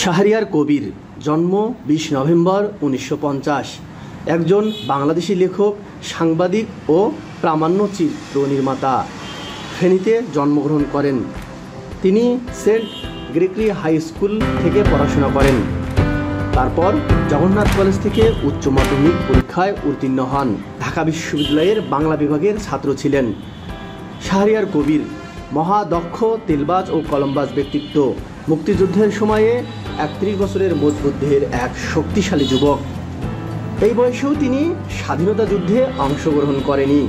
শাহরিয়ার কবির জন্ম ২০ নভেম্বর ১৯৫০। একজন বাংলাদেশি লেখক, সাংবাদিক ও প্রামাণ্যচিত্র নির্মাতা। ফেনীতে জন্মগ্রহণ করেন। তিনি সেন্ট গ্রেগরি হাই স্কুল থেকে পড়াশোনা করেন। তারপর জগন্নাথ কলেজ থেকে উচ্চ মাধ্যমিক পরীক্ষায় উত্তীর্ণ হন। ঢাকা বিশ্ববিদ্যালয়ের বাংলা বিভাগের ছাত্র ছিলেন। শাহরিয়ার কবির মহাদক্ষ তেলবাজ ও কলমবাজ ব্যক্তিত্ব। মুক্তিযুদ্ধের সময়ে ৩১ বছরের মজবুদ্ধের এক শক্তিশালী যুবক। এই বয়সেও তিনি স্বাধীনতা যুদ্ধে অংশগ্রহণ করেনি।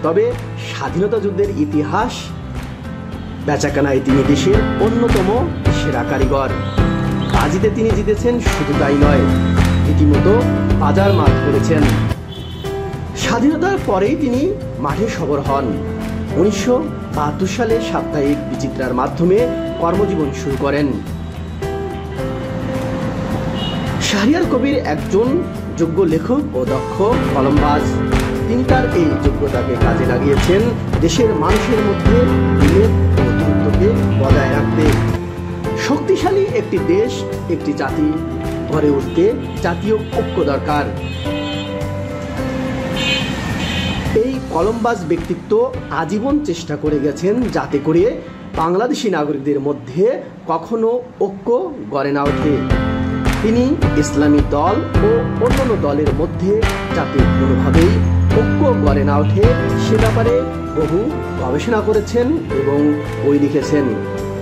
তবে স্বাধীনতা যুদ্ধের ইতিহাস বেচাকেনায় তিনি দেশের অন্যতম সেরা কারিগর। বাজিতে তিনি জিতেছেন, শুধু তাই নয়, রীতিমতো বাজার মাত করেছেন। স্বাধীনতার পরেই তিনি মাঠে সবর হন। ১৯৭২ সালে সাপ্তাহিক বিচিত্রার মাধ্যমে কর্মজীবন শুরু করেন। শাহরিয়ার কবির একজন যোগ্য লেখক ও দক্ষ কলমবাজ। তিনি তার এই যোগ্যতাকে কাজে লাগিয়েছেন দেশের মানুষের মধ্যে দিনের বন্ধুত্বকে বজায় রাখতে। শক্তিশালী একটি দেশ, একটি জাতি গড়ে উঠতে জাতীয় ঐক্য দরকার। এই কলমবাজ ব্যক্তিত্ব আজীবন চেষ্টা করে গেছেন যাতে করে বাংলাদেশি নাগরিকদের মধ্যে কখনো ঐক্য গড়ে না ওঠে। তিনি ইসলামী দল ও অন্যান্য দলের মধ্যে যাতে কোনোভাবেই ঐক্য গড়ে না ওঠে সে ব্যাপারে বহু গবেষণা করেছেন এবং বই লিখেছেন।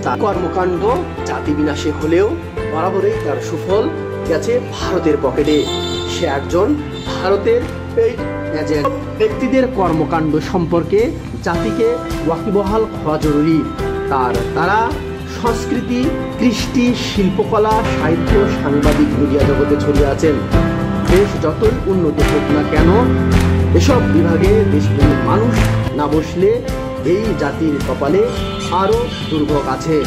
তার কর্মকাণ্ড জাতি বিনাশে হলেও বরাবরই তার সুফল গেছে ভারতের পকেটে। সে একজন ভারতের এজেন্ট। ব্যক্তিদের কর্মকাণ্ড সম্পর্কে জাতিকে ওয়াকিবহাল হওয়া জরুরি। তারা সংস্কৃতি, কৃষ্টি, শিল্পকলা, সাহিত্য, সাংবাদিক, মিডিয়া জগতে ছড়িয়ে আছেন। দেশ যতই উন্নত হোক না কেন, এসব বিভাগে দেশপ্রেমিক মানুষ না বসলে এই জাতির কপালে আরও দুর্ভোগ আছে।